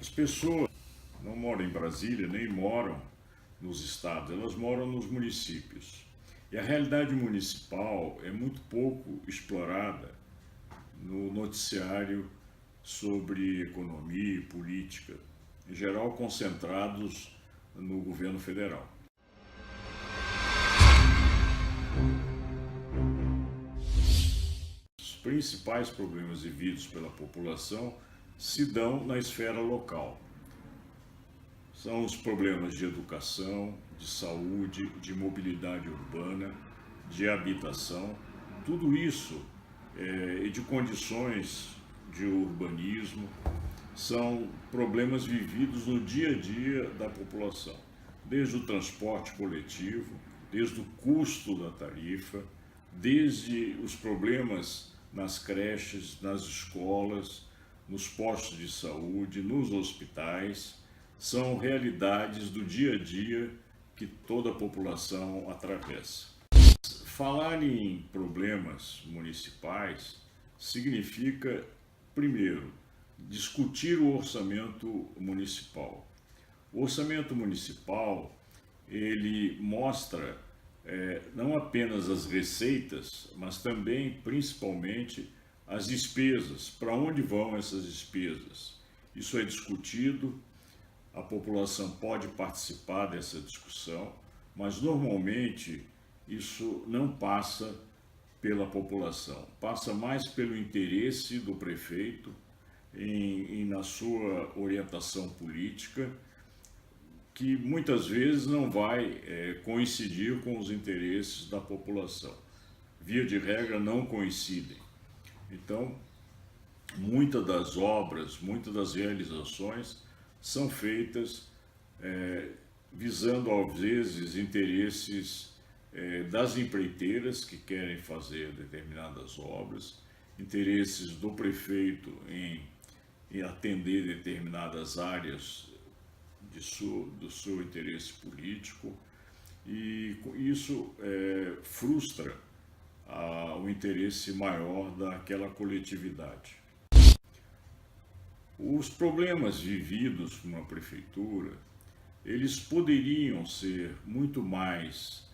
As pessoas não moram em Brasília, nem moram nos estados, elas moram nos municípios. E a realidade municipal é muito pouco explorada no noticiário sobre economia e política, em geral concentrados no governo federal. Os principais problemas vividos pela população se dão na esfera local. São os problemas de educação, de saúde, de mobilidade urbana, de habitação, tudo isso e de condições de urbanismo, são problemas vividos no dia a dia da população, desde o transporte coletivo, desde o custo da tarifa, desde os problemas nas creches, nas escolas, nos postos de saúde, nos hospitais, são realidades do dia a dia que toda a população atravessa. Falar em problemas municipais significa, primeiro, discutir o orçamento municipal. O orçamento municipal, ele mostra não apenas as receitas, mas também, principalmente, as despesas, para onde vão essas despesas. Isso é discutido, a população pode participar dessa discussão, mas normalmente isso não passa pela população, passa mais pelo interesse do prefeito na sua orientação política, que muitas vezes não vai coincidir com os interesses da população. Via de regra, não coincidem. Então, muitas das obras, muitas das realizações são feitas visando, às vezes, interesses das empreiteiras que querem fazer determinadas obras, interesses do prefeito em atender determinadas áreas do seu interesse político, e isso frustra o interesse maior daquela coletividade. Os problemas vividos numa prefeitura, eles poderiam ser muito mais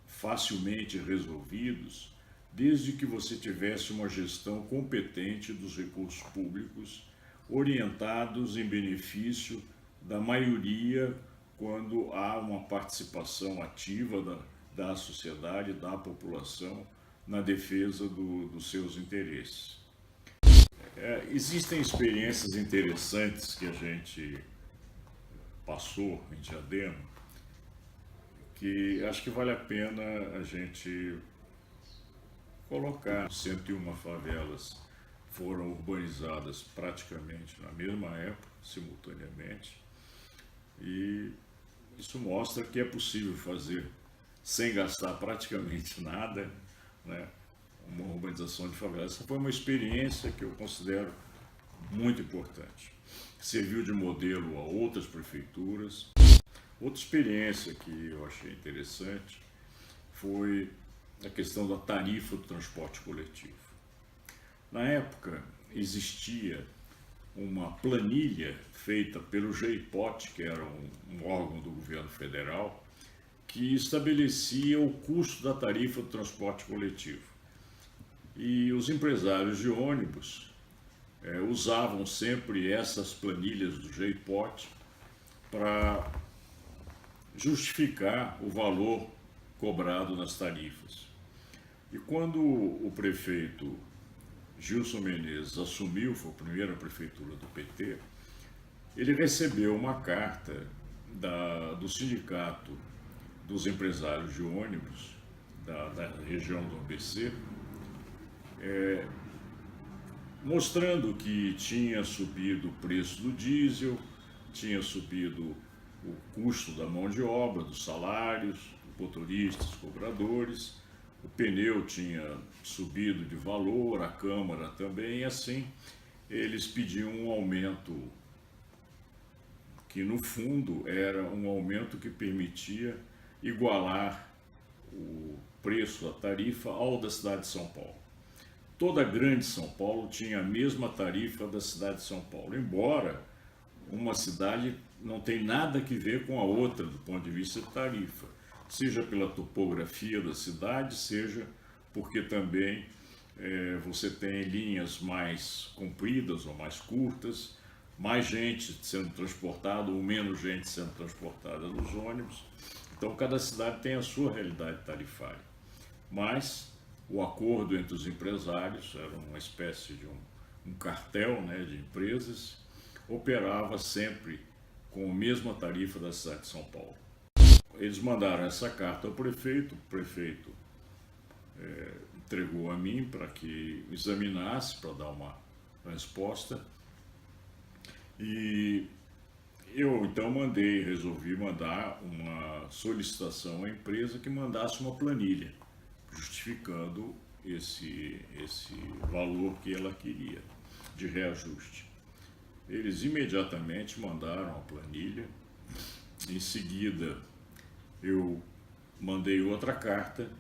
facilmente resolvidos desde que você tivesse uma gestão competente dos recursos públicos, orientados em benefício da maioria, quando há uma participação ativa da sociedade, da população, na defesa dos seus interesses. Existem experiências interessantes que a gente passou em Diadema, que acho que vale a pena a gente colocar. 101 favelas foram urbanizadas praticamente na mesma época, simultaneamente, e isso mostra que é possível fazer, sem gastar praticamente nada, né, uma urbanização de favelas. Essa foi uma experiência que eu considero muito importante. Serviu de modelo a outras prefeituras. Outra experiência que eu achei interessante foi a questão da tarifa do transporte coletivo. Na época, existia uma planilha feita pelo GEIPOT, que era um órgão do governo federal, que estabelecia o custo da tarifa do transporte coletivo. E os empresários de ônibus usavam sempre essas planilhas do GEIPOT para justificar o valor cobrado nas tarifas. E quando o prefeito Gilson Menezes assumiu, foi a primeira prefeitura do PT, ele recebeu uma carta do Sindicato dos Empresários de Ônibus da região do ABC, mostrando que tinha subido o preço do diesel, tinha subido o custo da mão de obra, dos salários, motoristas, cobradores, o pneu tinha subido de valor, a câmara também, e assim eles pediam um aumento que no fundo era um aumento que permitia igualar o preço da tarifa ao da cidade de São Paulo. toda a grande São Paulo tinha a mesma tarifa da cidade de São Paulo, embora uma cidade não tem nada que ver com a outra do ponto de vista de tarifa, seja pela topografia da cidade, seja porque também você tem linhas mais compridas ou mais curtas, mais gente sendo transportada ou menos gente sendo transportada nos ônibus. Então cada cidade tem a sua realidade tarifária, mas o acordo entre os empresários era uma espécie de um cartel, né, de empresas, operava sempre com a mesma tarifa da cidade de São Paulo. Eles mandaram essa carta ao prefeito, o prefeito entregou a mim para que examinasse, para dar uma resposta, e eu então resolvi mandar uma solicitação à empresa que mandasse uma planilha, justificando esse valor que ela queria de reajuste. Eles imediatamente mandaram a planilha, em seguida eu mandei outra carta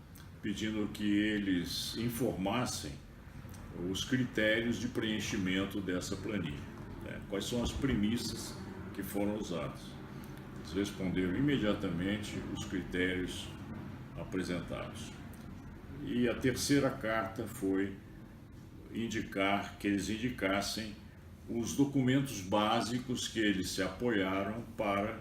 pedindo que eles informassem os critérios de preenchimento dessa planilha, né? Quais são as premissas que foram usadas. Eles responderam imediatamente os critérios apresentados. E a terceira carta foi indicar que eles indicassem os documentos básicos que eles se apoiaram para,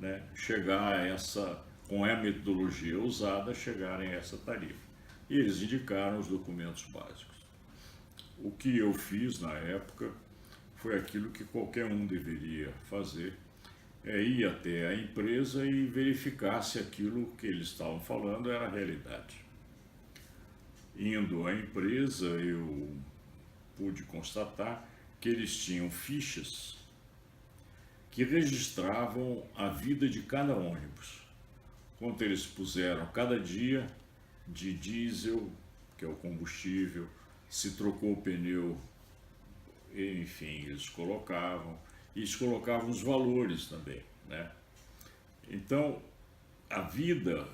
né, chegar a com a metodologia usada, chegarem a essa tarifa. E eles indicaram os documentos básicos. O que eu fiz na época foi aquilo que qualquer um deveria fazer, ir até a empresa e verificar se aquilo que eles estavam falando era a realidade. Indo à empresa, eu pude constatar que eles tinham fichas que registravam a vida de cada ônibus. Quanto eles puseram cada dia de diesel, que é o combustível, se trocou o pneu, enfim, eles colocavam os valores também, né? Então, a vida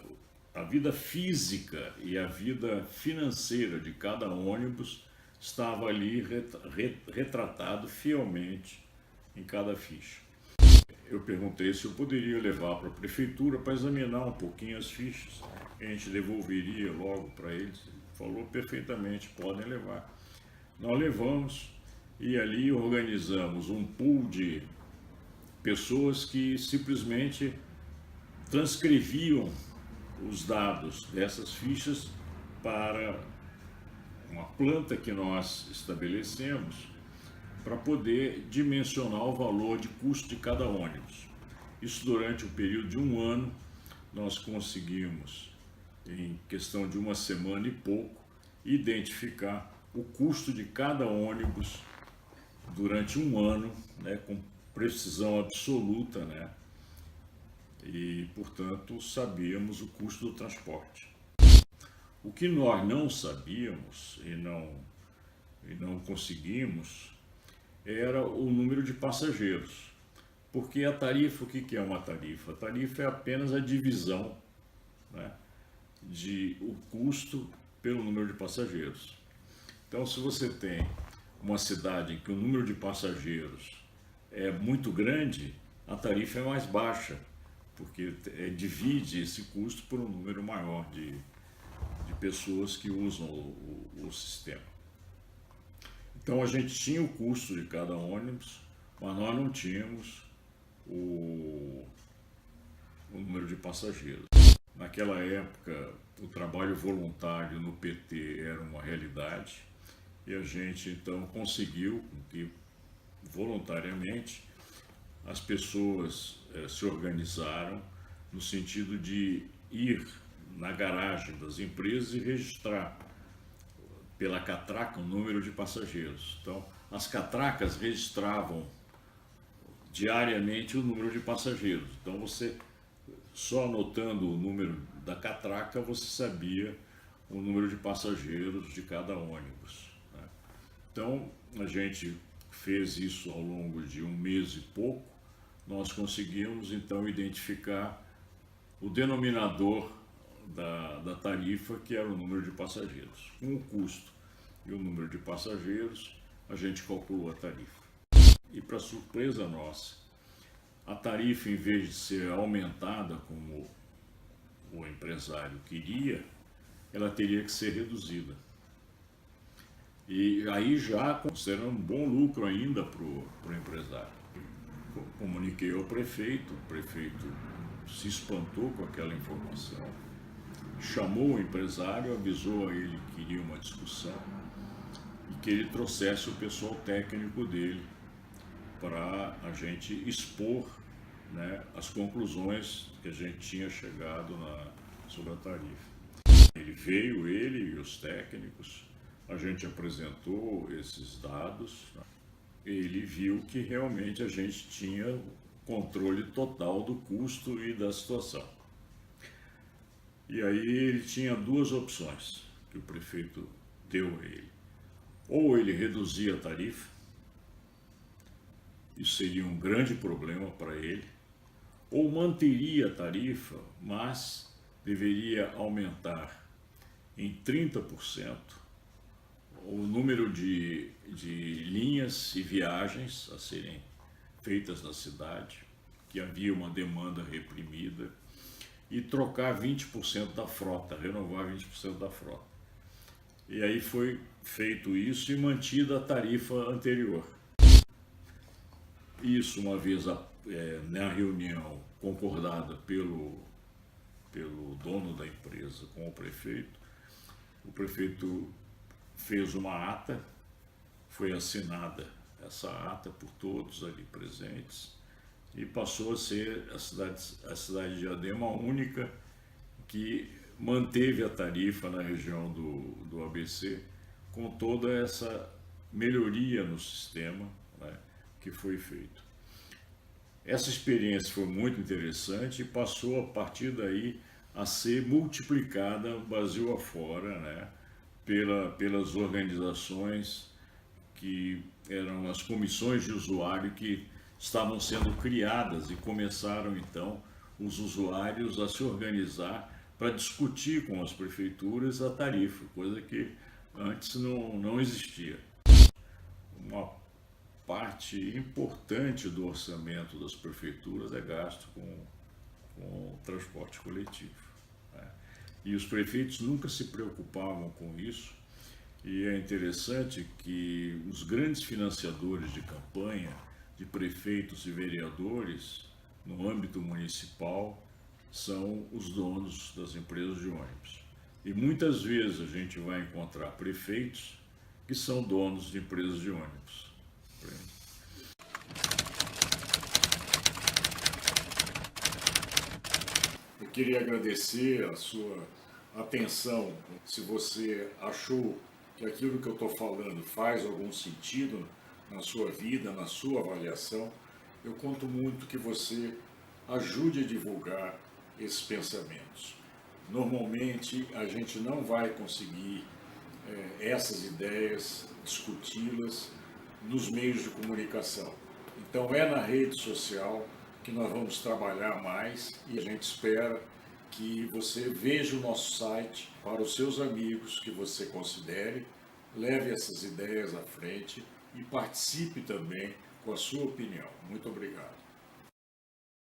física e a vida financeira de cada ônibus estava ali retratado fielmente em cada ficha. Eu perguntei se eu poderia levar para a prefeitura para examinar um pouquinho as fichas, a gente devolveria logo para eles. Ele falou perfeitamente, podem levar. Nós levamos e ali organizamos um pool de pessoas que simplesmente transcreviam os dados dessas fichas para uma planta que nós estabelecemos para poder dimensionar o valor de custo de cada ônibus. Isso durante um período de um ano, nós conseguimos, em questão de uma semana e pouco, identificar o custo de cada ônibus durante um ano, né, com precisão absoluta, né? E, portanto, sabíamos o custo do transporte. O que nós não sabíamos e não conseguimos era o número de passageiros. Porque a tarifa, o que é uma tarifa? A tarifa é apenas a divisão, né, o custo pelo número de passageiros. Então, se você tem uma cidade em que o número de passageiros é muito grande, a tarifa é mais baixa, porque divide esse custo por um número maior de pessoas que usam o sistema. Então a gente tinha o custo de cada ônibus, mas nós não tínhamos o número de passageiros. Naquela época, o trabalho voluntário no PT era uma realidade e a gente então conseguiu que voluntariamente as pessoas se organizaram no sentido de ir na garagem das empresas e registrar pela catraca o número de passageiros. Então, as catracas registravam diariamente o número de passageiros. Então, você, só anotando o número da catraca, você sabia o número de passageiros de cada ônibus, né? Então, a gente fez isso ao longo de um mês e pouco. Nós conseguimos, então, identificar o denominador da tarifa, que era o número de passageiros, com o custo. e o número de passageiros, a gente calculou a tarifa. E para surpresa nossa, a tarifa, em vez de ser aumentada como o empresário queria, ela teria que ser reduzida. E aí já considerando um bom lucro ainda para o empresário. Comuniquei ao prefeito, o prefeito se espantou com aquela informação, chamou o empresário, avisou a ele que iria uma discussão e que ele trouxesse o pessoal técnico dele para a gente expor, né, as conclusões que a gente tinha chegado sobre a tarifa. Ele veio, ele e os técnicos, a gente apresentou esses dados, né? Ele viu que realmente a gente tinha controle total do custo e da situação. E aí ele tinha duas opções que o prefeito deu a ele. Ou ele reduzia a tarifa, isso seria um grande problema para ele, ou manteria a tarifa, mas deveria aumentar em 30% o número de linhas e viagens a serem feitas na cidade, que havia uma demanda reprimida, e trocar 20% da frota, renovar 20% da frota. E aí foi feito isso e mantida a tarifa anterior. Isso, uma vez na reunião concordada pelo dono da empresa com o prefeito fez uma ata, foi assinada essa ata por todos ali presentes e passou a ser a cidade de Diadema a única que manteve a tarifa na região do ABC com toda essa melhoria no sistema, né, que foi feito. Essa experiência foi muito interessante e passou a partir daí a ser multiplicada Brasil afora, né, pelas organizações que eram as comissões de usuário que estavam sendo criadas e começaram então os usuários a se organizar para discutir com as prefeituras a tarifa, coisa que antes não existia. Uma parte importante do orçamento das prefeituras é gasto com transporte coletivo, né? E os prefeitos nunca se preocupavam com isso, e é interessante que os grandes financiadores de campanha de prefeitos e vereadores no âmbito municipal são os donos das empresas de ônibus. E muitas vezes a gente vai encontrar prefeitos que são donos de empresas de ônibus. Eu queria agradecer a sua atenção. Se você achou que aquilo que eu estou falando faz algum sentido na sua vida, na sua avaliação, eu conto muito que você ajude a divulgar esses pensamentos. Normalmente a gente não vai conseguir essas ideias, discuti-las nos meios de comunicação. Então é na rede social que nós vamos trabalhar mais e a gente espera que você veja o nosso site para os seus amigos que você considere, leve essas ideias à frente e participe também com a sua opinião. Muito obrigado.